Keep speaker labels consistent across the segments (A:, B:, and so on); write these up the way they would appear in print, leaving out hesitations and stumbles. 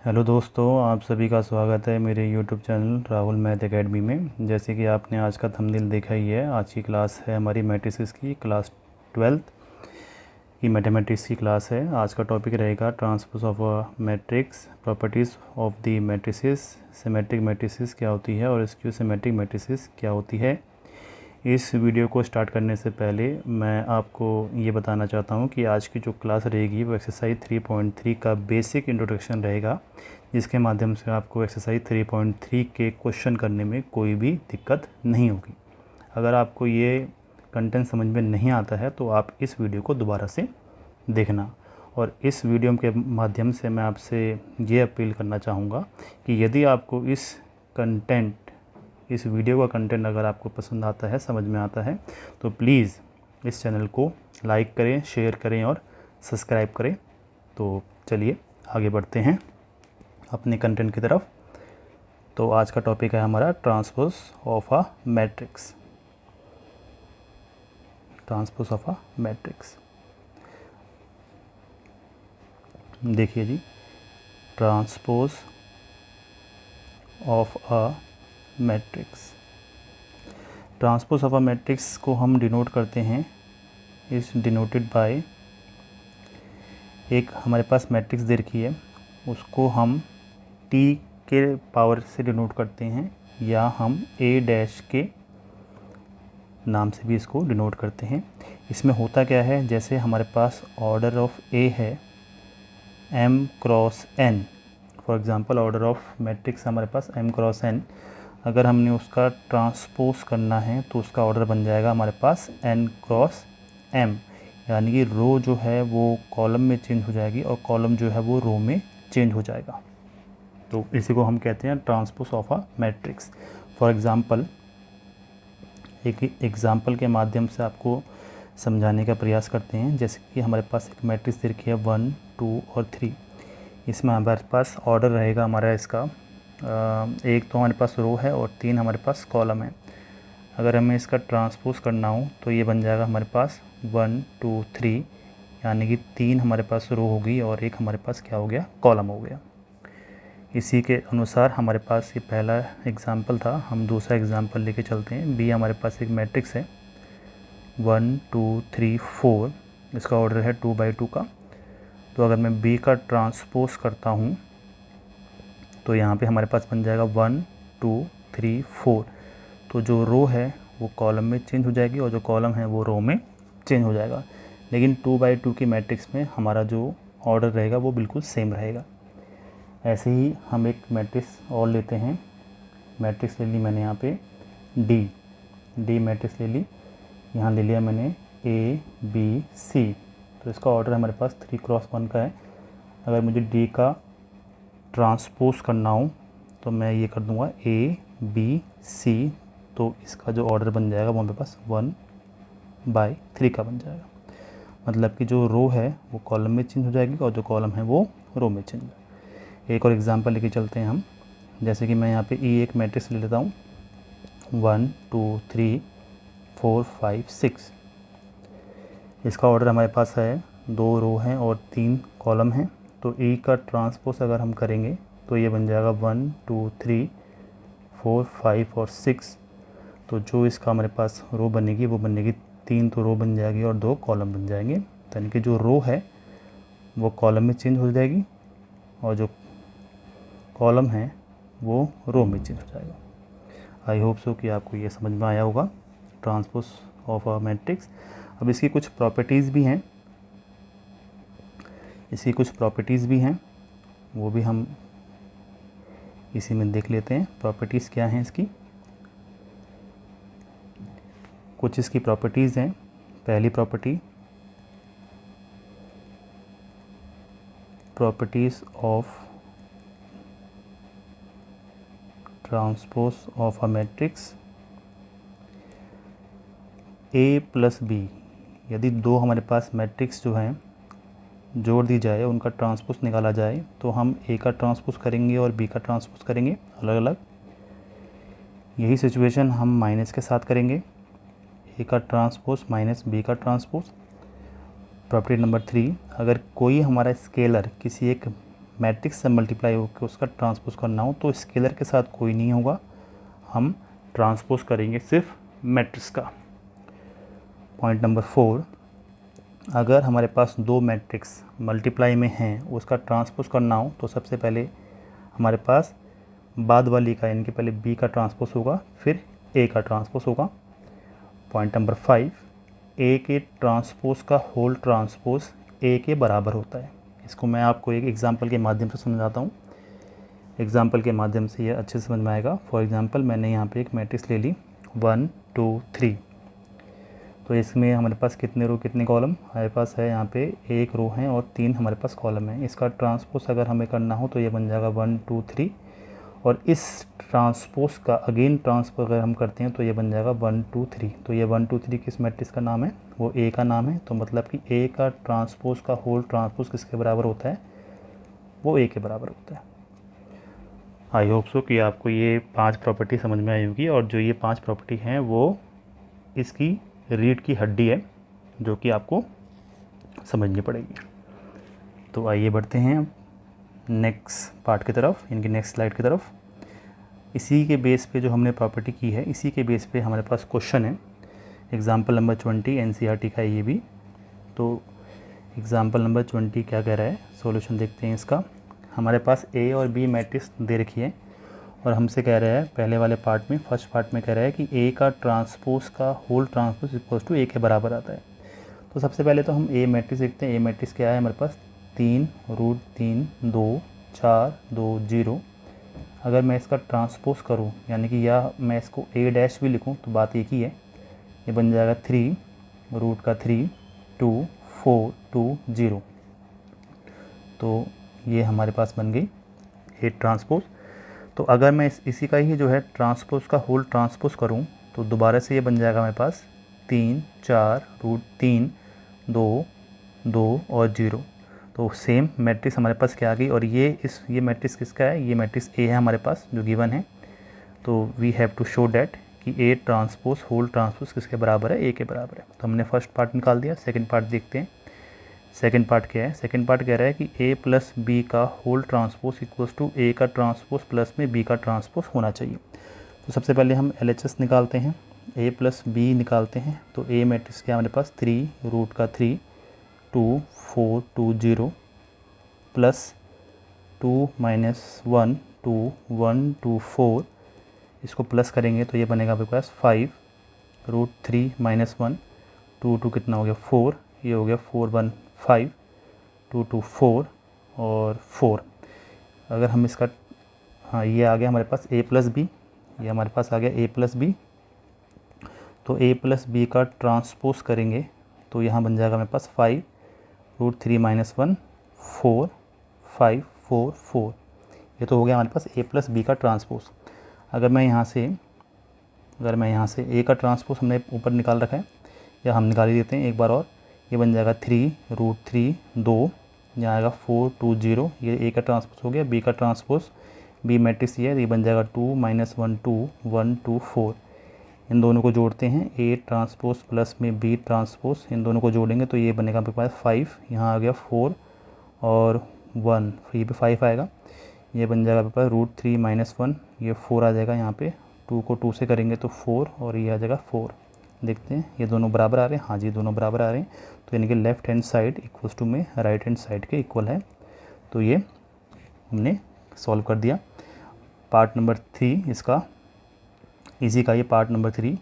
A: Hello दोस्तों, आप सभी का स्वागत है मेरे YouTube channel Rahul math academy में। जैसे कि आपने आज का थंबनेल देखा ही है, आज की क्लास है हमारी मैट्रिसेस की क्लास 12th की मैथमेटिक्स की क्लास है। आज का टॉपिक रहेगा transpose of a matrix, properties of the matrices, symmetric matrices क्या होती है और स्क्यू सिमेट्रिक मैट्रिसेस क्या होती है। इस वीडियो को स्टार्ट करने से पहले मैं आपको ये बताना चाहता हूँ कि आज की जो क्लास रहेगी वो एक्सरसाइज 3.3 का बेसिक इंट्रोडक्शन रहेगा, जिसके माध्यम से आपको एक्सरसाइज 3.3 के क्वेश्चन करने में कोई भी दिक्कत नहीं होगी। अगर आपको ये कंटेंट समझ में नहीं आता है तो आप इस वीडियो को दोबारा से देखना। और इस वीडियो के माध्यम से मैं आपसे ये अपील करना चाहूँगा कि यदि आपको इस वीडियो का कंटेंट अगर आपको पसंद आता है, समझ में आता है, तो प्लीज़ इस चैनल को लाइक करें, शेयर करें और सब्सक्राइब करें। तो चलिए आगे बढ़ते हैं अपने कंटेंट की तरफ। तो आज का टॉपिक है हमारा transpose of a matrix. Transpose of a matrix, देखिए जी, transpose of a matrix. Transpose of a matrix को हम डिनोट करते हैं, इस डिनोटेड बाय, एक हमारे पास मैट्रिक्स दे रखी है, उसको हम टी के पावर से डिनोट करते हैं, या हम ए डैश के नाम से भी इसको डिनोट करते हैं। इसमें होता क्या है, जैसे हमारे पास ऑर्डर ऑफ ए है m cross n, for example order of matrix हमारे पास m क्रॉस n, अगर हमने उसका ट्रांसपोज करना है तो उसका ऑर्डर बन जाएगा हमारे पास n क्रॉस m, यानी कि रो जो है वो कॉलम में चेंज हो जाएगी और कॉलम जो है वो रो में चेंज हो जाएगा। तो इसी को हम कहते हैं transpose of a matrix. For example, एक एग्ज़ाम्पल के माध्यम से आपको समझाने का प्रयास करते हैं। जैसे कि हमारे पास एक मैट्रिक्स दे रखी है 1, 2 और 3। इसमें हमारे पास ऑर्डर रहेगा हमारा इसका एक तो हमारे पास रो है और 3 हमारे पास कॉलम है। अगर हमें इसका ट्रांसपोज करना हो तो ये बन जाएगा हमारे पास 1, 2, 3, यानी कि 3 हमारे पास रो होगी और एक हमारे पास क्या हो गया, कॉलम हो गया। इसी के अनुसार हमारे पास ये पहला एग्जाम्पल था, हम दूसरा एग्जाम्पल लेके चलते हैं। बी हमारे पास एक मैट्रिक्स है 1, 2, 3, 4, इसका ऑर्डर है 2/2 का। तो अगर मैं बी का ट्रांसपोज करता हूँ तो यहाँ पे हमारे पास बन जाएगा 1, 2, 3, 4। तो जो रो है वो कॉलम में चेंज हो जाएगी और जो कॉलम है वो रो में चेंज हो जाएगा। लेकिन 2/2 की मैट्रिक्स में हमारा जो ऑर्डर रहेगा वो बिल्कुल सेम रहेगा। ऐसे ही हम एक मैट्रिक्स और लेते हैं। मैट्रिक्स ले ली मैंने यहाँ पे डी मैट्रिक्स ले ली, यहाँ ले लिया मैंने ABC। तो इसका ऑर्डर हमारे पास 3x1 का है। अगर मुझे डी का ट्रांसपोज करना हो तो मैं ये कर दूंगा ABC, तो इसका जो ऑर्डर बन जाएगा वो मेरे पास 1/3 का बन जाएगा। मतलब कि जो रो है वो कॉलम में चेंज हो जाएगी और जो कॉलम है वो रो में चेंज हो जाएगी। एक और एग्जांपल लेके चलते हैं हम। जैसे कि मैं यहाँ पे एक मैट्रिक्स ले लेता हूँ 1, 2, 3, 4, 5, 6। इसका ऑर्डर हमारे पास है 2 रो हैं और 3 कॉलम हैं। तो ई का ट्रांसपोज अगर हम करेंगे तो ये बन जाएगा 1, 2, 3, 4, 5 और 6। तो जो इसका हमारे पास रो बनेगी वो बनेगी 3 तो रो बन जाएगी और 2 कॉलम बन जाएंगे। यानी कि जो रो है वो कॉलम में चेंज हो जाएगी और जो कॉलम है वो रो में चेंज हो जाएगा। आई होप सो कि आपको ये समझ में आया होगा ट्रांसपोज ऑफ अ मैट्रिक्स। अब इसकी कुछ प्रॉपर्टीज़ भी हैं, वो भी हम इसी में देख लेते हैं। प्रॉपर्टीज़ क्या हैं इसकी, कुछ इसकी प्रॉपर्टीज़ हैं। पहली properties of transpose of a matrix A+B। यदि दो हमारे पास मैट्रिक्स जो हैं जोड़ दी जाए, उनका ट्रांसपोज निकाला जाए, तो हम ए का ट्रांसपोज करेंगे और बी का ट्रांसपोज करेंगे अलग अलग। यही सिचुएशन हम माइनस के साथ करेंगे, ए का ट्रांसपोज माइनस बी का ट्रांसपोज। प्रॉपर्टी नंबर 3, अगर कोई हमारा स्केलर किसी एक मैट्रिक्स से मल्टीप्लाई होकर उसका ट्रांसपोज करना हो तो स्केलर के साथ कोई नहीं होगा, हम ट्रांसपोज करेंगे सिर्फ मैट्रिक्स का। पॉइंट नंबर 4, अगर हमारे पास दो मैट्रिक्स मल्टीप्लाई में हैं, उसका ट्रांसपोज करना हो तो सबसे पहले हमारे पास बाद वाली का यानी कि पहले बी का ट्रांसपोज होगा फिर ए का ट्रांसपोज होगा। पॉइंट नंबर 5, ए के ट्रांसपोज का होल ट्रांसपोज ए के बराबर होता है। इसको मैं आपको एक एग्जांपल के माध्यम से समझाता हूँ। एग्जांपल के माध्यम से ये अच्छे से समझ में आएगा। फॉर एग्जांपल मैंने यहाँ पे एक मैट्रिक्स ले ली 1 2 3, तो इसमें हमारे पास कितने रो कितने कॉलम हमारे पास है, यहाँ पे एक रो है और 3 हमारे पास कॉलम है। इसका ट्रांसपोज अगर हमें करना हो तो ये बन जाएगा 1 2 3, और इस ट्रांसपोज का अगेन ट्रांसपोज अगर हम करते हैं तो ये बन जाएगा 1 2 3। तो ये 1 2 3 किस मैट्रिक्स का नाम है, वो ए का नाम है। तो मतलब कि ए का ट्रांसपोज का होल ट्रांसपोज किसके बराबर होता है, वो ए के बराबर होता है। आई होप सो कि आपको ये 5 प्रॉपर्टी समझ में आई होगी, और जो ये 5 प्रॉपर्टी हैं वो इसकी रीढ़ की हड्डी है जो कि आपको समझनी पड़ेगी। तो आइए बढ़ते हैं नेक्स्ट पार्ट की तरफ, इनकी नेक्स्ट स्लाइड की तरफ। इसी के बेस पे जो हमने प्रॉपर्टी की है, इसी के बेस पे हमारे पास क्वेश्चन है। एग्जाम्पल नंबर 20 एनसीईआरटी का है ये भी। तो एग्जाम्पल नंबर 20 क्या कह रहा है, सॉल्यूशन देखते हैं इसका। हमारे पास ए और बी मैट्रिक्स दे रखी है और हमसे कह रहा है पहले वाले पार्ट में, फर्स्ट पार्ट में कह रहा है कि ए का ट्रांसपोज का होल ट्रांसपोज इक्वल्स टू ए के बराबर आता है। तो सबसे पहले तो हम ए मैट्रिक्स देखते हैं। ए मैट्रिक्स क्या है हमारे पास, 3 रूट 3 2 4 2 0। अगर मैं इसका ट्रांसपोज करूं यानी कि या मैं इसको ए डैश भी लिखूं तो बात एक ही है, ये बन जाएगा 3 रूट का 3 2 4 2 0। तो ये हमारे पास बन गई ए ट्रांसपोज। तो अगर मैं इसी का ही जो है ट्रांसपोज का होल ट्रांसपोज करूं तो दोबारा से ये बन जाएगा हमारे पास 3 4 रूट 3 2 2 और 0। तो सेम मैट्रिक्स हमारे पास क्या आ गई, और ये मैट्रिक्स किसका है, ये मैट्रिक्स ए है हमारे पास जो गिवन है। तो we have to show that कि ए ट्रांसपोज होल ट्रांसपोज किसके बराबर है, ए के बराबर है। तो हमने फर्स्ट पार्ट निकाल दिया। सेकंड पार्ट देखते हैं। सेकंड पार्ट क्या है, सेकंड पार्ट कह रहा है कि ए प्लस बी का होल ट्रांसपोज इक्वल्स टू ए का ट्रांसपोज प्लस में बी का ट्रांसपोज होना चाहिए। तो सबसे पहले हम LHS निकालते हैं, ए प्लस बी निकालते हैं। तो ए मैट्रिक्स क्या हमारे पास 3 रूट का 3 2 4 2 0 प्लस 2 माइनस 1 2 1 2 4, इसको प्लस करेंगे तो ये बनेगा हमारे पास 5 रूट 3 माइनस 1 2 2 कितना हो गया 4, ये हो गया 4 1 5 2 2 4 और 4। अगर हम इसका हाँ ये आ गया हमारे पास ए प्लस बी, ये हमारे पास आ गया ए प्लस बी। तो ए प्लस बी का ट्रांसपोज करेंगे तो यहाँ बन जाएगा हमारे पास 5 रूट 3 माइनस 1 4 5 4 4। ये तो हो गया हमारे पास ए प्लस बी का ट्रांसपोज। अगर मैं यहाँ से ए का ट्रांसपोज हमने ऊपर निकाल रखा है, या हम निकाल ही देते हैं एक बार और। ये बन जाएगा 3 रूट 3 2, यहाँ आएगा 4 2 0। ये ए का ट्रांसपोज हो गया। बी का ट्रांसपोज, बी मैट्रिक्स ये बन जाएगा 2 माइनस 1 2 1 2 4। इन दोनों को जोड़ते हैं, ए ट्रांसपोज प्लस में बी ट्रांसपोज, इन दोनों को जोड़ेंगे तो ये बनेगा आपके पास 5, यहाँ आ गया 4 और 1, ये पे 5 आएगा। ये बन जाएगा आपके पास रूट 3 माइनस 1, ये 4 आ जाएगा यहाँ पे। 2 को 2 से करेंगे तो 4 और ये आ जाएगा 4। देखते हैं ये दोनों बराबर आ रहे हैं, हाँ जी दोनों बराबर आ रहे हैं। तो यानी कि left hand side equals to में राइट हैंड साइड के इक्वल है। तो ये हमने सॉल्व कर दिया। पार्ट नंबर 3 इसका इजी का, ये पार्ट नंबर 3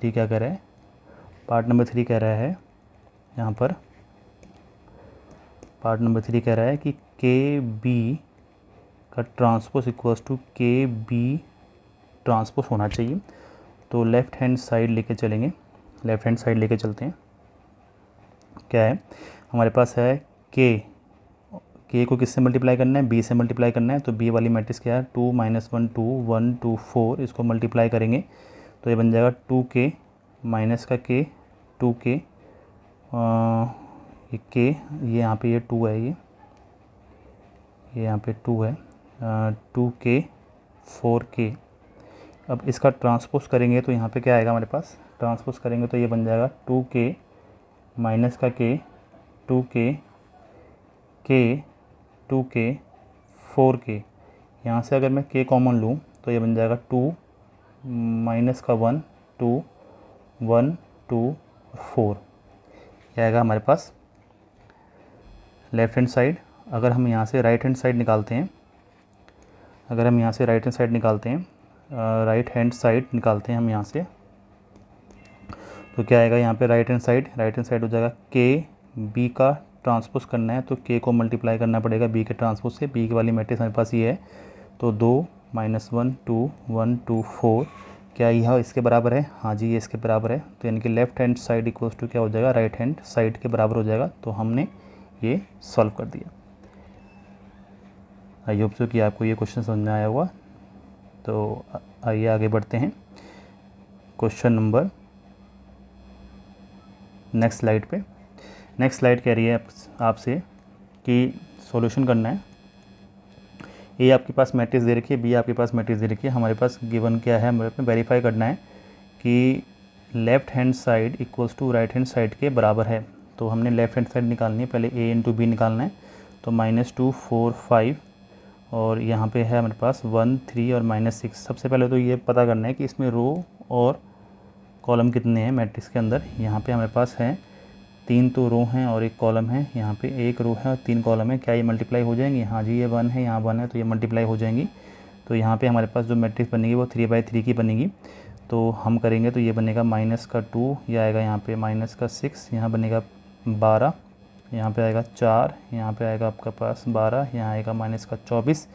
A: क्या कह रहा है, पार्ट नंबर 3 कह रहा है यहाँ पर, पार्ट नंबर 3 कह रहा है कि के बी का ट्रांसपोज इक्वल्स टू के बी ट्रांसपोज होना चाहिए। तो लेफ़्ट हैंड साइड लेके चलेंगे, लेफ़्ट हैंड साइड लेके चलते हैं। क्या है हमारे पास है के को किससे मल्टीप्लाई करना है, बी से मल्टीप्लाई करना है। तो बी वाली मैट्रिक्स क्या है 2 माइनस 1 2 1 2 4, इसको मल्टीप्लाई करेंगे तो ये बन जाएगा 2k माइनस का k 2k, ये k, ये यहाँ पे ये 2 है, ये यहाँ पे 2 है, 2k 4k। अब इसका ट्रांसपोज करेंगे तो यहाँ पे क्या आएगा हमारे पास, ट्रांसपोज करेंगे तो ये बन जाएगा 2k माइनस का k 2k k 2k 4k, यहाँ से अगर मैं k कॉमन लूँ तो ये बन जाएगा 2 माइनस का 1 2 1 2 4, ये आएगा हमारे पास लेफ़्ट हैंड साइड। अगर हम यहाँ से राइट हैंड साइड निकालते हैं, राइट हैंड साइड निकालते हैं हम यहाँ से, तो क्या आएगा यहाँ पे राइट हैंड साइड हो जाएगा k, b का ट्रांसपोज करना है तो k को मल्टीप्लाई करना पड़ेगा b के ट्रांसपोज से। b की वाली मैट्रिक्स हमारे पास ये है, तो 2 माइनस 1 2 1 2 4, क्या यह इसके बराबर है? हाँ जी, ये इसके बराबर है। तो यानी कि left hand side equals to क्या हो जाएगा? राइट हैंड साइड के बराबर हो जाएगा। तो हमने ये सॉल्व कर दिया। आई होप सो कि आपको ये क्वेश्चन समझ में आया होगा। तो आइए आगे बढ़ते हैं क्वेश्चन नंबर नेक्स्ट स्लाइड कह रही है आपसे कि सॉल्यूशन करना है। ए आपके पास मैट्रिक्स दे रखी है, बी आपके पास मैट्रिक्स दे रखी है। हमारे पास गिवन क्या है, हमें वेरीफाई करना है कि left hand side equals to right hand side के बराबर है। तो हमने लेफ़्ट हैंड साइड निकालनी है, पहले ए इंटू बी निकालना है। तो -2 4 5 और यहाँ पे है हमारे पास 1 3 और -6। सबसे पहले तो ये पता करना है कि इसमें रो और कॉलम कितने हैं मैट्रिक्स के अंदर। यहाँ पे हमारे पास है 3 तो रो हैं और 1 कॉलम है। यहाँ पे 1 रो है और 3 कॉलम है। क्या ये मल्टीप्लाई हो जाएंगी? हाँ जी, ये 1 है, यहाँ 1 है, तो ये मल्टीप्लाई हो जाएंगी। तो यहाँ पे हमारे पास जो मैट्रिक्स बनेगी वो 3/3 की बनेगी। तो हम करेंगे तो ये बनेगा -2, ये आएगा यहाँ पे -6, यहाँ बनेगा 12, यहाँ पे आएगा 4, यहाँ पे आएगा आपका पास 12, यहाँ आएगा -24,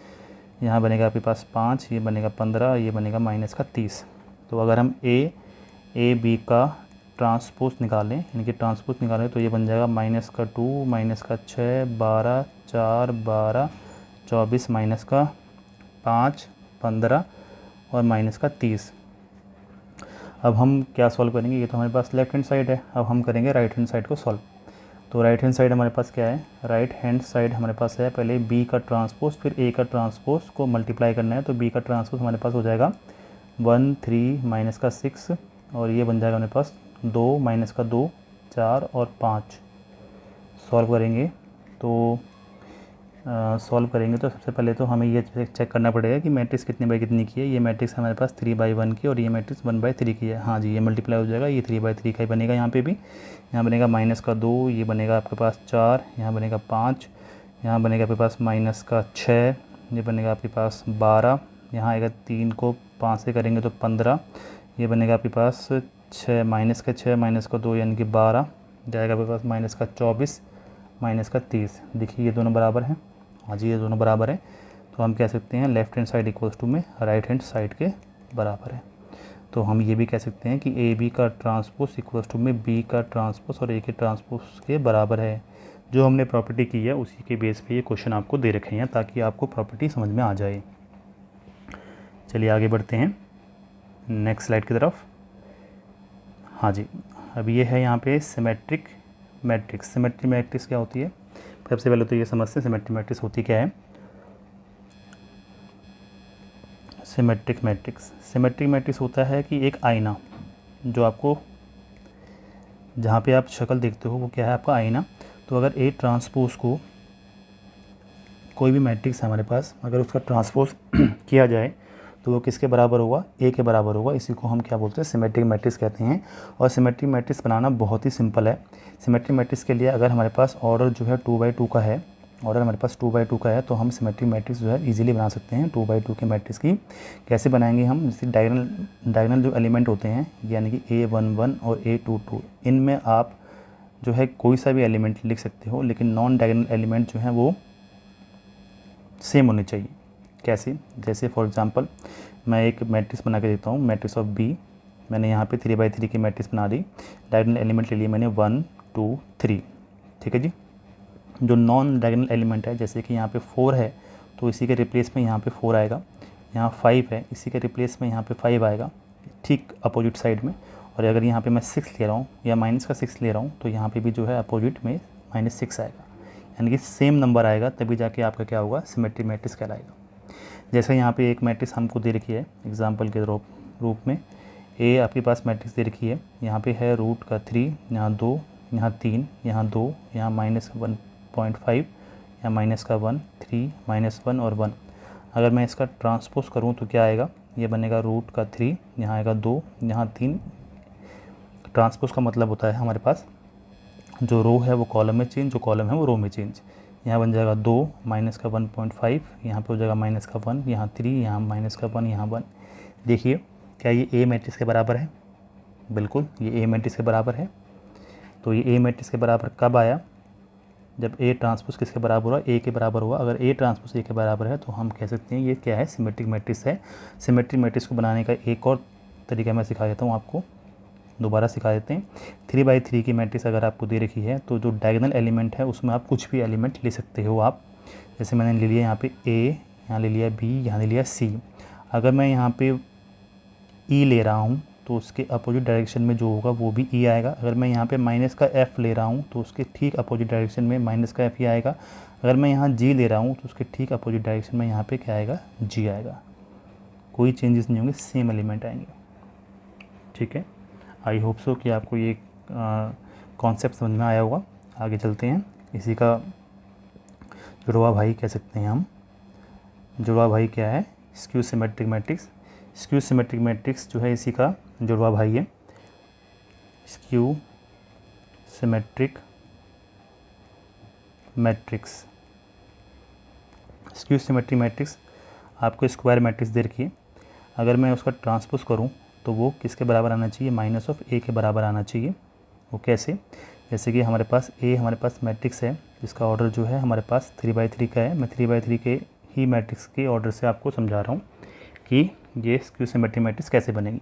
A: यहाँ बनेगा आपके पास 5, ये बनेगा 15, ये बनेगा -30। तो अगर हम ए बी का ट्रांसपोज निकालें, यानी कि ट्रांसपोज निकालें, तो ये बन जाएगा -2 -6 12 4 12 24 -5 15 और -30। अब हम क्या सॉल्व करेंगे? ये तो हमारे पास लेफ्ट हैंड साइड है, अब हम करेंगे राइट हैंड साइड को सॉल्व। तो राइट हैंड साइड हमारे पास क्या है? राइट हैंड साइड हमारे पास है पहले बी का ट्रांसपोज फिर ए का ट्रांसपोज को मल्टीप्लाई करना है। तो बी का ट्रांसपोज हमारे पास हो जाएगा 1 3 -6 और ये बन जाएगा हमारे पास 2 -2 4 और 5। सॉल्व करेंगे तो सबसे पहले तो हमें ये चेक करना पड़ेगा कि मैट्रिक्स कितनी बाई कितनी की है। ये मैट्रिक्स हमारे पास 3/1 की और ये मैट्रिक्स 1/3 की है। हाँ जी, ये मल्टीप्लाई हो जाएगा, ये 3/3 का ही बनेगा। यहाँ पे भी यहाँ बनेगा -2, ये बनेगा आपके पास 4, यहाँ बनेगा 5, यहाँ बनेगा आपके पास -6, ये बनेगा आपके पास 12, यहाँ आएगा 3 को 5 से करेंगे तो 15, ये बनेगा आपके पास 6 -2 यानी कि 12, जाएगा आपके पास -24 -30। देखिए ये दोनों बराबर हैं। हाँ जी, ये दोनों बराबर है। तो हम कह सकते हैं left hand side equals to में राइट हैंड साइड के बराबर है। तो हम ये भी कह सकते हैं कि ए बी का ट्रांसपोज इक्वल्स टू में बी का ट्रांसपोज और ए के ट्रांसपोज के बराबर है। जो हमने प्रॉपर्टी की है उसी के बेस पे ये क्वेश्चन आपको दे रखे हैं ताकि आपको प्रॉपर्टी समझ में आ जाए। चलिए आगे बढ़ते हैं नेक्स्ट स्लाइड की तरफ। हाँ जी, अब ये है यहाँ पे सिमेट्रिक मैट्रिक्स क्या होती है? सबसे पहले तो ये समझते हैं सिमेट्रिक मैट्रिक्स होती क्या है। सिमेट्रिक मैट्रिक्स होता है कि एक आईना, जो आपको जहाँ पे आप शक्ल देखते हो वो क्या है? आपका आईना। तो अगर ए ट्रांसपोज को कोई भी मैट्रिक्स है हमारे पास, अगर उसका ट्रांसपोज किया जाए तो वो किसके बराबर होगा? ए के बराबर होगा। इसी को हम क्या बोलते हैं? सिमेट्रिक मैट्रिक्स कहते हैं। और सिमेट्रिक मैट्रिक्स बनाना बहुत ही सिंपल है। सिमेट्रिक मैट्रिक्स के लिए अगर हमारे पास ऑर्डर जो है 2/2 का है, तो हम सिमेट्रिक मैट्रिक्स जो है इजीली बना सकते हैं 2/2 के मैट्रिक्स की। कैसे बनाएंगे हम? जैसे डायगोनल जो एलिमेंट होते हैं, यानी कि A11 और A22, इनमें आप जो है कोई सा भी एलिमेंट लिख सकते हो, लेकिन नॉन डायगोनल एलिमेंट जो है वो सेम होने चाहिए। कैसे? जैसे फॉर एग्जांपल मैं एक मैट्रिक्स बना के देता हूँ, मैट्रिक्स ऑफ बी। मैंने यहाँ पे 3/3 की मैट्रिक्स बना दी, डायगोनल एलिमेंट ले लिए मैंने 1 2 3। ठीक है जी। जो नॉन डायगोनल एलिमेंट है, जैसे कि यहाँ पे 4 है तो इसी के रिप्लेस में यहाँ पे 4 आएगा, यहाँ 5 है इसी के रिप्लेस में यहाँ पे 5 आएगा, ठीक अपोजिट साइड में। और अगर यहाँ पे मैं 6 ले रहा हूँ या -6 ले रहा हूँ तो यहाँ पे भी जो है अपोजिट में -6 आएगा, यानी कि सेम नंबर आएगा, तभी जाके आपका क्या होगा? सिमेट्रिक मैट्रिक्स कहलाएगा। जैसे यहाँ पे एक मैट्रिक्स हमको दे रखी है एग्जांपल के रूप में, ए आपके पास मैट्रिक्स दे रखी है, यहाँ पे है √3, यहाँ 2, यहाँ 3, यहाँ 2, यहाँ -1.5, या माइनस का 1, 3, -1 और 1। अगर मैं इसका ट्रांसपोज करूँ तो क्या आएगा, ये बनेगा रूट का 3, यहाँ आएगा 2, यहाँ 3। ट्रांसपोज का मतलब होता है हमारे पास जो रो है वो कॉलम में चेंज, जो कॉलम है वो रो में चेंज। यहाँ बन जाएगा 2 माइनस का 1.5, यहाँ पे हो जाएगा माइनस का 1, यहाँ 3, यहाँ माइनस का 1, यहाँ 1। देखिए क्या ये ए मैट्रिक्स के बराबर है, बिल्कुल ये ए मैट्रिक्स के बराबर है। तो ये ए मैट्रिक्स के बराबर कब आया, जब ए ट्रांसपोज किसके बराबर हुआ, ए के बराबर हुआ। अगर ए ट्रांसपोज ए के बराबर है तो हम कह सकते हैं ये क्या है, सिमेट्रिक मैट्रिक्स है। सिमेट्रिक मैट्रिक्स को बनाने का एक और तरीका मैं सिखा देता हूँ आपको, दोबारा सिखा देते हैं। 3/3 की मैट्रिक्स अगर आपको दे रखी है तो जो डायगोनल एलिमेंट है उसमें आप कुछ भी एलिमेंट ले सकते हो आप। जैसे मैंने ले लिया यहाँ पे ए, यहाँ ले लिया बी, यहाँ ले लिया सी। अगर मैं यहाँ पे ई ले रहा हूँ तो उसके अपोजिट डायरेक्शन में जो होगा वो भी ई आएगा। अगर मैं यहाँ पे माइनस का एफ ले रहा हूँ तो उसके ठीक अपोजिट डायरेक्शन में माइनस का एफ ही आएगा। अगर मैं यहाँ जी ले रहा हूँ तो उसके ठीक अपोजिट डायरेक्शन में यहाँ पे क्या आएगा, जी आएगा। कोई चेंजेस नहीं होंगे, सेम एलिमेंट आएंगे। ठीक है, आई होप सो कि आपको ये कॉन्सेप्ट समझ में आया होगा। आगे चलते हैं, इसी का जुड़वा भाई कह सकते हैं हम। जुड़वा भाई क्या है, skew symmetric matrix. Skew symmetric matrix जो है इसी का जुड़वा भाई है, skew symmetric matrix. Skew symmetric matrix आपको स्क्वायर मैट्रिक्स दे रखी है। अगर मैं उसका ट्रांसपोज करूं तो वो किसके बराबर आना चाहिए, -(a) के बराबर आना चाहिए। वो कैसे, जैसे कि हमारे पास ए हमारे पास मैट्रिक्स है जिसका ऑर्डर जो है हमारे पास 3/3 का है। मैं 3/3 के ही मैट्रिक्स के ऑर्डर से आपको समझा रहा हूँ कि ये स्क्यू सिमेट्रिक मैट्रिक्स कैसे बनेगी।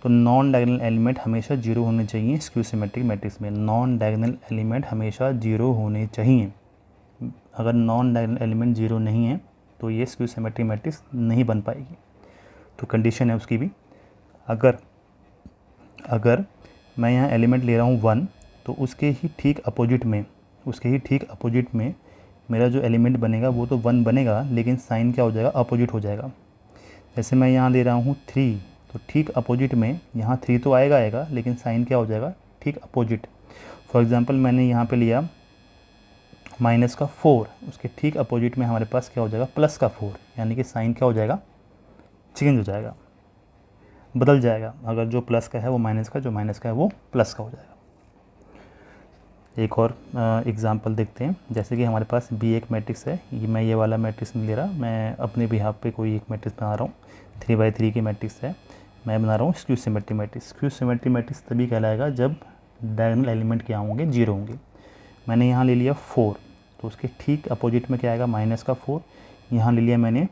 A: तो नॉन डायगोनल एलिमेंट हमेशा 0 होने चाहिए स्क्यू सिमेट्रिक मैट्रिक्स में। नॉन डायगोनल एलिमेंट हमेशा 0 होने चाहिए। अगर नॉन डायगोनल एलिमेंट 0 नहीं है तो ये स्क्यू सिमेट्रिक मैट्रिक्स नहीं बन पाएगी। तो कंडीशन है उसकी भी। अगर मैं यहाँ एलिमेंट ले रहा हूँ 1 तो उसके ही ठीक अपोजिट में मेरा जो एलिमेंट बनेगा वो तो 1 बनेगा, लेकिन साइन क्या हो जाएगा, अपोजिट हो जाएगा। जैसे मैं यहाँ ले रहा हूँ 3 तो ठीक अपोजिट में यहाँ 3 तो आएगा लेकिन साइन क्या हो जाएगा, ठीक अपोजिट। फॉर एग्ज़ाम्पल मैंने यहाँ पे लिया -4, उसके ठीक अपोजिट में हमारे पास क्या हो जाएगा, +4, यानी कि साइन क्या हो जाएगा, चेंज हो जाएगा, बदल जाएगा। अगर जो प्लस का है वो माइनस का, जो माइनस का है वो प्लस का हो जाएगा। एक और एग्जांपल देखते हैं। जैसे कि हमारे पास बी एक मैट्रिक्स है, मैं ये वाला मैट्रिक्स नहीं ले रहा, मैं अपने बिहाफ पे कोई एक मैट्रिक्स बना रहा हूँ। 3/3 की मैट्रिक्स है, मैं बना रहा हूँ skew symmetric matrix. Skew symmetric matrix तभी कहलाएगा जब डायगोनल एलिमेंट क्या होंगे, 0 होंगे। मैंने यहाँ ले लिया 4 तो उसके ठीक अपोजिट में क्या आएगा, -4। यहाँ ले लिया मैंने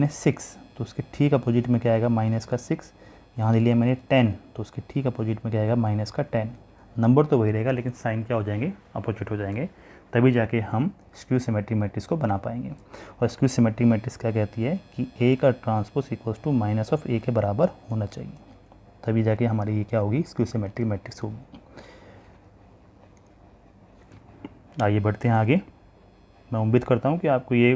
A: 6 तो उसके ठीक अपोजिट में क्या आएगा, -6। यहाँ ले लिया मैंने 10 तो उसके ठीक अपोजिट में क्या आएगा, -10। नंबर तो वही रहेगा लेकिन साइन क्या हो जाएंगे, अपोजिट हो जाएंगे। तभी जाके हम स्क्यू सिमेट्रिक मैट्रिक्स को बना पाएंगे। और स्क्यू सिमेट्रिक मैट्रिक्स क्या कहती है कि ए का ट्रांसपोज इक्वल्स टू -(a) के बराबर होना चाहिए। तभी जाके हमारी ये क्या होगी, स्क्यू सिमेट्रिक मैट्रिक्स होगी। आइए बढ़ते हैं आगे। मैं उम्मीद करता हूँ कि आपको ये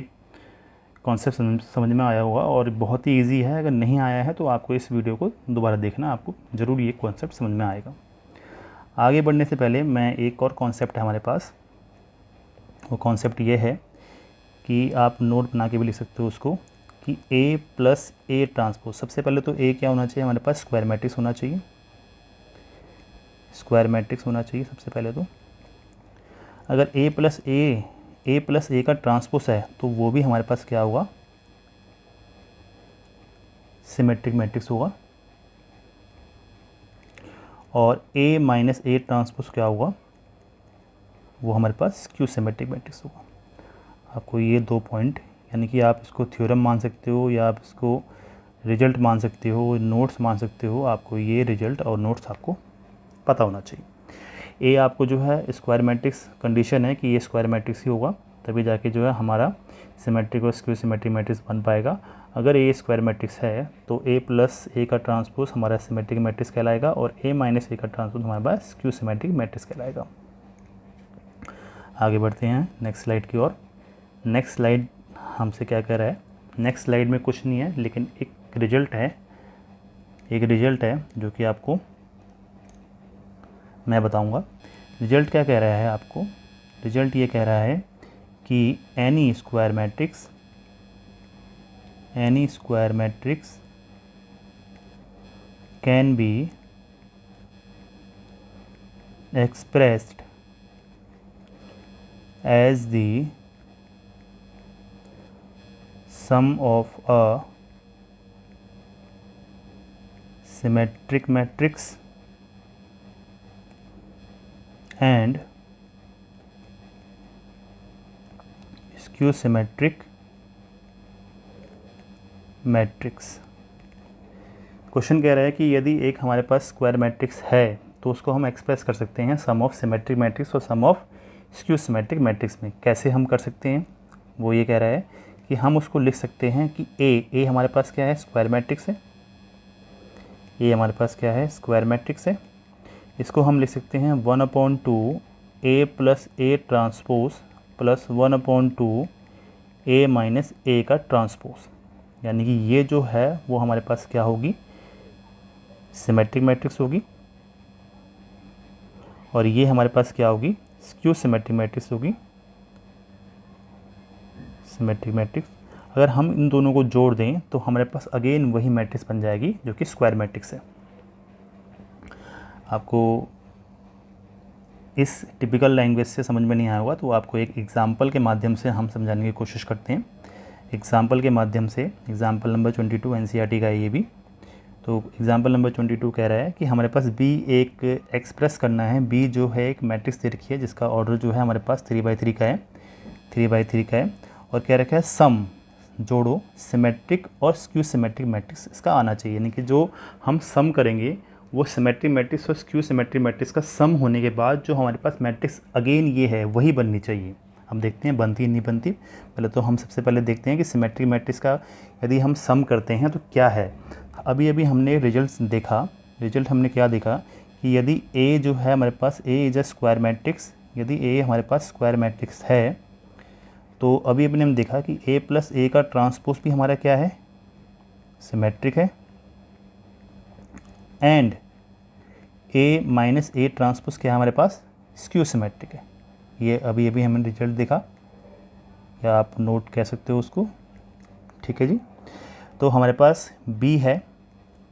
A: कॉन्सेप्ट समझ में आया होगा और बहुत ही इजी है। अगर नहीं आया है तो आपको इस वीडियो को दोबारा देखना, आपको ज़रूर ये कॉन्सेप्ट समझ में आएगा। आगे बढ़ने से पहले मैं एक और कॉन्सेप्ट है हमारे पास, वो कॉन्सेप्ट ये है कि आप नोट बना के भी लिख सकते हो उसको, कि A + A ट्रांसपोज। सबसे पहले तो A क्या होना चाहिए, हमारे पास स्क्वायर मैट्रिक्स होना चाहिए। स्क्वायर मैट्रिक्स होना चाहिए सबसे पहले तो। अगर A + A का ट्रांसपोज है तो वो भी हमारे पास क्या होगा, सिमेट्रिक मैट्रिक्स होगा। और A - A ट्रांसपोज क्या होगा, वो हमारे पास स्क्यू सिमेट्रिक मैट्रिक्स होगा। आपको ये 2 पॉइंट, यानी कि आप इसको थ्योरम मान सकते हो या आप इसको रिजल्ट मान सकते हो, नोट्स मान सकते हो। आपको ये रिजल्ट और नोट्स आपको पता होना चाहिए। ए आपको जो है स्क्वायर मैट्रिक्स, कंडीशन है कि ये स्क्वायर मैट्रिक्स ही होगा, तभी जाके जो है हमारा सिमेट्रिक और स्क्यू सिमेट्रिक मैट्रिक्स बन पाएगा। अगर ए स्क्वायर मैट्रिक्स है तो A + A का ट्रांसपोज हमारा सिमेट्रिक मैट्रिक्स कहलाएगा और A - A का ट्रांसपोज हमारे पास स्क्यू सिमेट्रिक मैट्रिक्स कहलाएगा। आगे बढ़ते हैं नेक्स्ट स्लाइड की ओर। नेक्स्ट स्लाइड हमसे क्या कह रहा है, नेक्स्ट स्लाइड में कुछ नहीं है लेकिन एक रिजल्ट है जो कि आपको मैं बताऊंगा। रिजल्ट क्या कह रहा है आपको, रिजल्ट ये कह रहा है कि N E square matrix can be expressed as the sum of a symmetric matrix and skew symmetric matrix। Question कह रहा है कि यदि एक हमारे पास स्क्वायर मैट्रिक्स है तो उसको हम एक्सप्रेस कर सकते हैं सम ऑफ सिमेट्रिक मैट्रिक्स और सम ऑफ स्क्यू सिमेट्रिक मैट्रिक्स में। कैसे हम कर सकते हैं, वो ये कह रहा है कि हम उसको लिख सकते हैं कि ए हमारे पास क्या है, स्क्वायर मैट्रिक्स है। ए हमारे पास क्या है, स्क्वायर मैट्रिक्स है। इसको हम लिख सकते हैं 1/2 ए प्लस ए ट्रांसपोज प्लस 1/2 ए माइनस ए का ट्रांसपोज, यानी कि ये जो है वो हमारे पास क्या होगी, सिमेट्रिक मैट्रिक्स होगी, और ये हमारे पास क्या होगी, स्क्यू सिमेट्रिक मैट्रिक्स होगी, सिमेट्रिक मैट्रिक्स। अगर हम इन दोनों को जोड़ दें तो हमारे पास अगेन वही मैट्रिक्स बन जाएगी जो कि स्क्वायर मैट्रिक्स है। आपको इस टिपिकल लैंग्वेज से समझ में नहीं आया होगा तो आपको एक एग्जाम्पल के माध्यम से हम समझाने की कोशिश करते हैं। एग्जाम्पल के माध्यम से, एग्जाम्पल नंबर 22 एनसीईआरटी का है ये भी। तो एग्जाम्पल नंबर 22 कह रहा है कि हमारे पास बी एक एक्सप्रेस करना है, बी जो है एक मैट्रिक्स दे रखी है जिसका ऑर्डर जो है हमारे पास 3/3 का है, 3/3 का है, और क्या रखा है, सम जोड़ो सिमेट्रिक और स्क्यू सिमेट्रिक मैट्रिक्स इसका आना चाहिए। यानी कि जो हम सम करेंगे वो सिमेट्रिक मैट्रिक्स और स्क्यू सिमेट्रिक मैट्रिक्स का सम होने के बाद जो हमारे पास मैट्रिक्स अगेन ये है वही बननी चाहिए। हम देखते हैं बनती है नहीं बनती। पहले तो हम सबसे पहले देखते हैं कि सिमेट्रिक मैट्रिक्स का यदि हम सम करते हैं तो क्या है। अभी हमने रिजल्ट देखा, रिजल्ट हमने क्या देखा कि यदि ए जो है हमारे पास, ए इज अ स्क्वायर मैट्रिक्स, यदि ए हमारे पास स्क्वायर मैट्रिक्स है तो अभी हमने देखा कि ए प्लस ए का ट्रांसपोज भी हमारा क्या है, सिमेट्रिक है, and A minus A transpose क्या है हमारे पास, स्क्यू सिमेट्रिक है। ये अभी हमने रिजल्ट देखा, या आप नोट कह सकते हो उसको, ठीक है जी। तो हमारे पास बी है,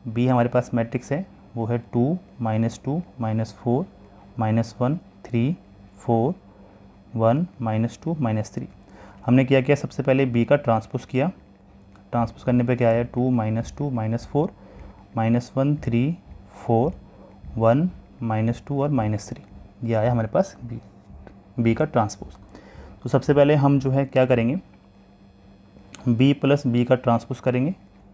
A: बी हमारे पास मैट्रिक्स है, वो है 2 -2 -4 -1 3 4 1 -2 -3। हमने क्या किया, सबसे पहले बी का ट्रांसपोज किया, ट्रांसपोज करने पे क्या आया, 2 -2 -4 -1 3 4 1 -2 और -3, ये आया हमारे पास बी का ट्रांसपोज। तो सबसे पहले हम जो है क्या करेंगे, बी प्लस बी का ट्रांसपोज करेंगे,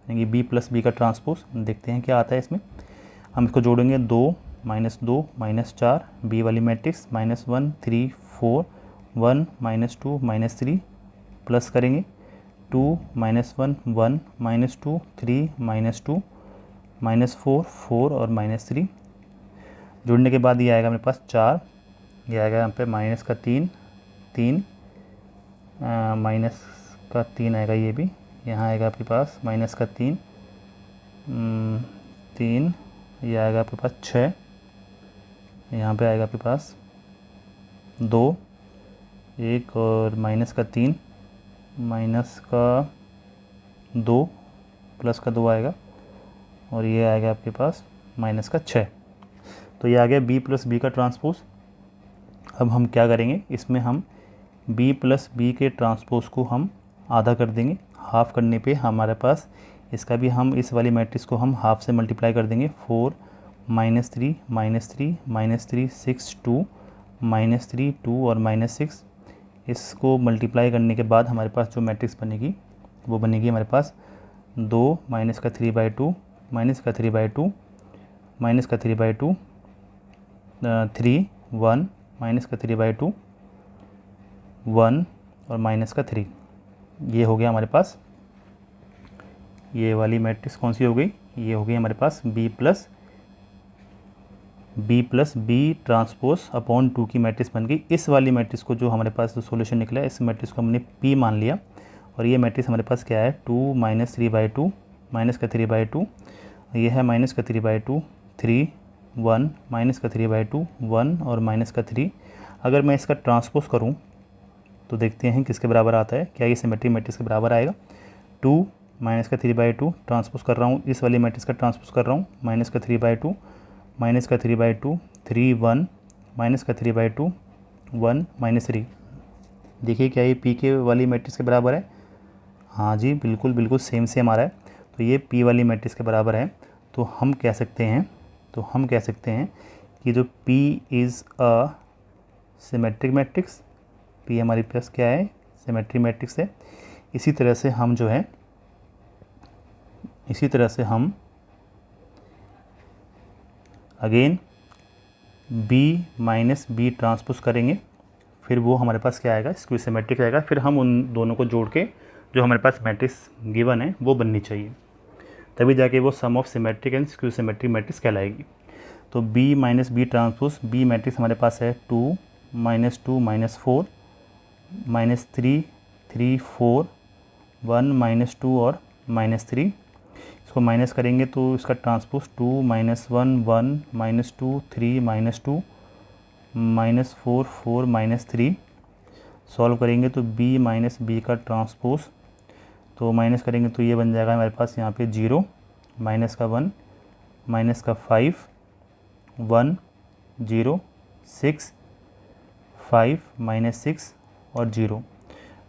A: यानी बी प्लस बी का ट्रांसपोज। देखते हैं क्या आता है इसमें। हम इसको जोड़ेंगे 2 -2 -4 बी वाली मैट्रिक्स -1 3 4 1 -2 -3 प्लस करेंगे 2 -1 1 -2 3 -2 -4 4 और -3। जोड़ने के बाद ये आएगा मेरे पास 4, ये आएगा यहाँ पे माइनस का 3 3 माइनस का 3 आएगा, ये भी यहाँ आएगा आपके पास माइनस का 3 3, ये आएगा आपके पास 6, यहाँ पे आएगा आपके पास 2 1 और माइनस का 3 माइनस का 2 प्लस का 2 आएगा, और ये आएगा आपके पास माइनस का 6। तो ये आ गया बी प्लस बी का ट्रांसपोज। अब हम क्या करेंगे, इसमें हम b प्लस बी के ट्रांसपोज को हम आधा कर देंगे। हाफ़ करने पे हमारे पास इसका भी हम इस वाली मैट्रिक्स को हम हाफ़ से मल्टीप्लाई कर देंगे। 4 -3 -3 6 2 -3 2 और -6, इसको मल्टीप्लाई करने के बाद हमारे पास जो मैट्रिक्स बनेगी वो बनेगी हमारे पास 2 -3/2 -3/2 -3/2 3 1 -3/2 1 और -3। ये हो गया हमारे पास, ये वाली मैट्रिक्स कौन सी हो गई, ये हो गई हमारे पास B plus B transpose upon 2 की मैट्रिक्स बन गई। इस वाली मैट्रिक्स को जो हमारे पास जो सोल्यूशन निकला है, इस मैट्रिक्स को हमने पी मान लिया, और ये मैट्रिक्स हमारे पास क्या है, 2 -3/2 -3/2, ये है -3/2 3 1 माइनस का 3/2 1 और माइनस का 3। अगर मैं इसका ट्रांसपोज करूं तो देखते हैं किसके बराबर आता है। क्या ये सिमेट्रिक मैट्रिक्स के बराबर आएगा। 2 माइनस का 3/2 ट्रांसपोज कर रहा हूँ, इस वाली मैट्रिक्स का ट्रांसपोज कर रहा हूँ, माइनस का 3/2 माइनस का 3/2 3 1 माइनस का 3/2 1 माइनस 3। देखिए क्या ये पी के वाली मैट्रिक्स के बराबर है। हाँ जी, बिल्कुल बिल्कुल सेम आ रहा है। तो ये पी वाली मैट्रिक्स के बराबर है। तो हम कह सकते हैं कि जो P is a symmetric matrix, P हमारे पास क्या है, सिमेट्रिक मैट्रिक्स है। इसी तरह से हम again B minus B transpose करेंगे, फिर वो हमारे पास क्या आएगा, स्क्यू सिमेट्रिक आएगा। फिर हम उन दोनों को जोड़ के जो हमारे पास मैट्रिक्स गिवन है वो बननी चाहिए, तभी जाके वो sum of symmetric and skew symmetric matrix कहलाएगी। तो B minus B transpose, B matrix हमारे पास है 2 माइनस 2 माइनस 4 माइनस 3 3 4 1 माइनस 2 और माइनस 3। इसको माइनस करेंगे तो इसका transpose 2 minus 1 1 minus 2 3 minus 2 minus 4 4 minus 3। Solve करेंगे तो B माइनस बी का ट्रांसपोज, तो माइनस करेंगे तो ये बन जाएगा हमारे पास यहाँ पे 0 माइनस का 1 माइनस का 5 1 0 6 5 माइनस 6 और 0।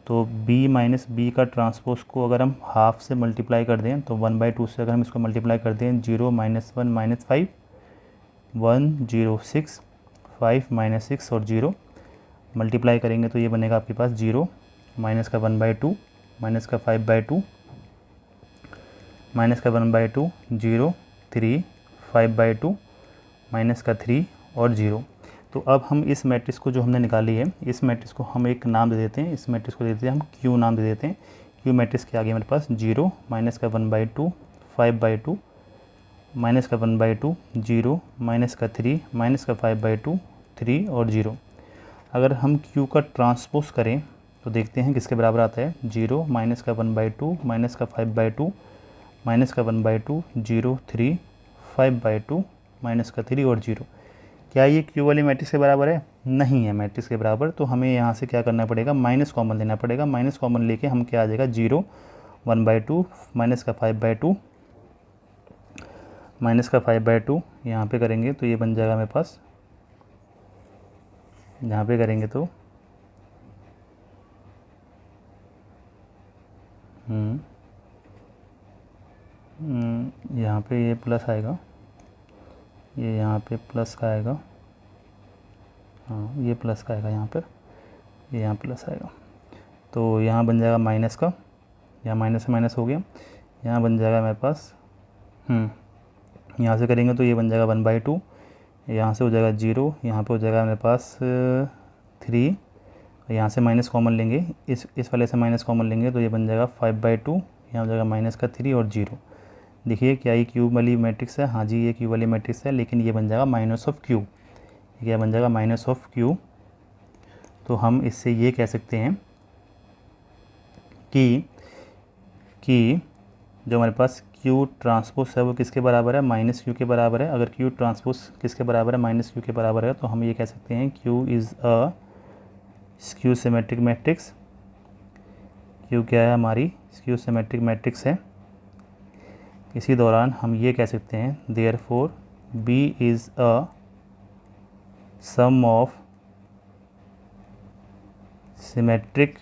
A: तो B माइनस बी का ट्रांसपोज को अगर हम हाफ से मल्टीप्लाई कर दें तो 1/2 से अगर हम इसको मल्टीप्लाई कर दें 0 माइनस 1 माइनस 5 1 0 6 5 माइनस 6 और 0 मल्टीप्लाई करेंगे तो ये बनेगा आपके पास 0 माइनस का 1/2 माइनस का 5/2 माइनस का 1/2 0 3 5/2 माइनस का 3 और 0। तो अब हम इस मैट्रिक्स को जो हमने निकाली है, इस मैट्रिक्स को हम एक नाम दे देते हैं, इस मैट्रिक्स को दे देते हैं हम क्यू नाम दे देते हैं। क्यू मैट्रिक्स के आगे हमारे पास 0 माइनस का 1/2 5/2 माइनस का 1/2 0 माइनस का 3 माइनस का 5/2 3 और 0। अगर हम क्यू का ट्रांसपोज करें तो देखते हैं किसके बराबर आता है। 0 माइनस का 1/2 माइनस का 5/2 माइनस का 1/2 0 3 5/2 माइनस का 3 और 0। क्या ये क्यू वाली मैट्रिक्स के बराबर है? नहीं है मैट्रिक्स के बराबर। तो हमें यहाँ से क्या करना पड़ेगा, माइनस कॉमन लेना पड़ेगा। माइनस कॉमन लेके हम क्या आ जाएगा 0 1/2 माइनस का 5/2 माइनस का 5/2 यहाँ पे करेंगे तो ये बन जाएगा मेरे पास, यहाँ पे करेंगे तो यहाँ पे ये प्लस आएगा, ये यहाँ पे प्लस का आएगा, हाँ ये प्लस का आएगा यहाँ पर, ये यहाँ प्लस आएगा। तो यहाँ बन जाएगा माइनस का, यहाँ माइनस से माइनस हो गया, यहाँ बन जाएगा मेरे पास यहाँ से करेंगे तो ये बन जाएगा 1/2, यहाँ से हो जाएगा 0, यहाँ पे हो जाएगा मेरे पास 3, यहाँ से माइनस कॉमन लेंगे, इस वाले से माइनस कॉमन लेंगे तो ये बन जाएगा 5/2, यहाँ हो जाएगा माइनस का 3 और 0। देखिए क्या ये क्यूब वाली मैट्रिक्स है? हाँ जी ये क्यूब वाली मैट्रिक्स है, लेकिन ये बन जाएगा माइनस ऑफ क्यू। क्या बन जाएगा? Minus of Q. तो हम इससे ये कह सकते हैं कि जो हमारे पास क्यू ट्रांसपोज है वो किसके बराबर है? माइनस क्यू के बराबर है। अगर क्यू ट्रांसपोज किसके बराबर है? माइनस क्यू के बराबर है। तो हम ये कह सकते हैं Q is a skew symmetric matrix. Q क्या है? हमारी स्क्यू सिमेट्रिक मैट्रिक्स है। इसी दौरान हम ये कह सकते हैं therefore B is a sum of symmetric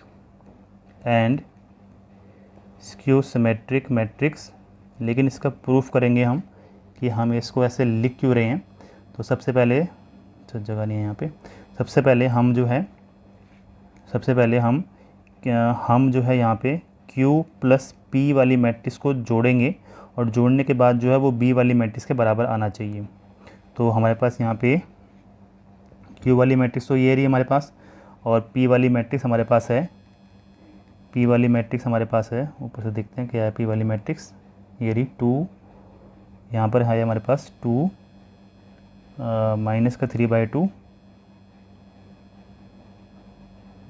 A: and skew symmetric matrix. लेकिन इसका प्रूफ करेंगे हम कि हम इसको ऐसे लिख क्यों रहे हैं। तो सबसे पहले तो जगह नहीं है यहाँ पे, सबसे पहले हम जो है यहाँ पे Q प्लस P वाली मैट्रिक्स को जोड़ेंगे और जोड़ने के बाद जो है वो B वाली मैट्रिक्स के बराबर आना चाहिए। तो हमारे पास यहाँ पे Q वाली मैट्रिक्स तो ये रही हमारे पास, और P वाली मैट्रिक्स हमारे पास है, P वाली मैट्रिक्स हमारे पास है। ऊपर से देखते हैं क्या है P वाली मैट्रिक्स। ये रही 2, यहाँ पर है हमारे पास 2 माइनस का 3/2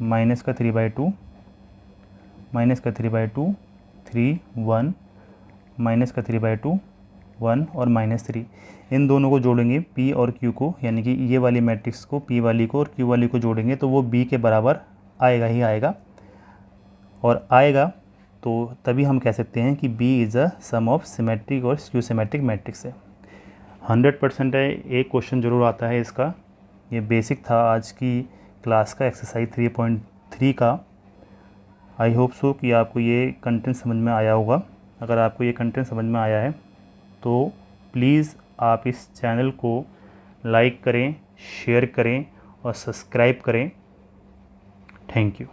A: माइनस का 3/2 माइनस का 3/2 3 1 माइनस का 3/2 1 और माइनस 3। इन दोनों को जोड़ेंगे P और Q को, यानी कि ये वाली मैट्रिक्स को P वाली को और Q वाली को जोड़ेंगे तो वो B के बराबर आएगा ही आएगा, और आएगा तो तभी हम कह सकते हैं कि B is a sum of symmetric और स्क्यू सिमेट्रिक मैट्रिक्स है। 100% है, एक क्वेश्चन ज़रूर आता है इसका। ये बेसिक था आज की क्लास का, एक्सरसाइज 3.3 का। आई होप सो कि आपको ये कंटेंट समझ में आया होगा। अगर आपको ये कंटेंट समझ में आया है तो प्लीज़ आप इस चैनल को लाइक करें, शेयर करें और सब्सक्राइब करें। Thank you.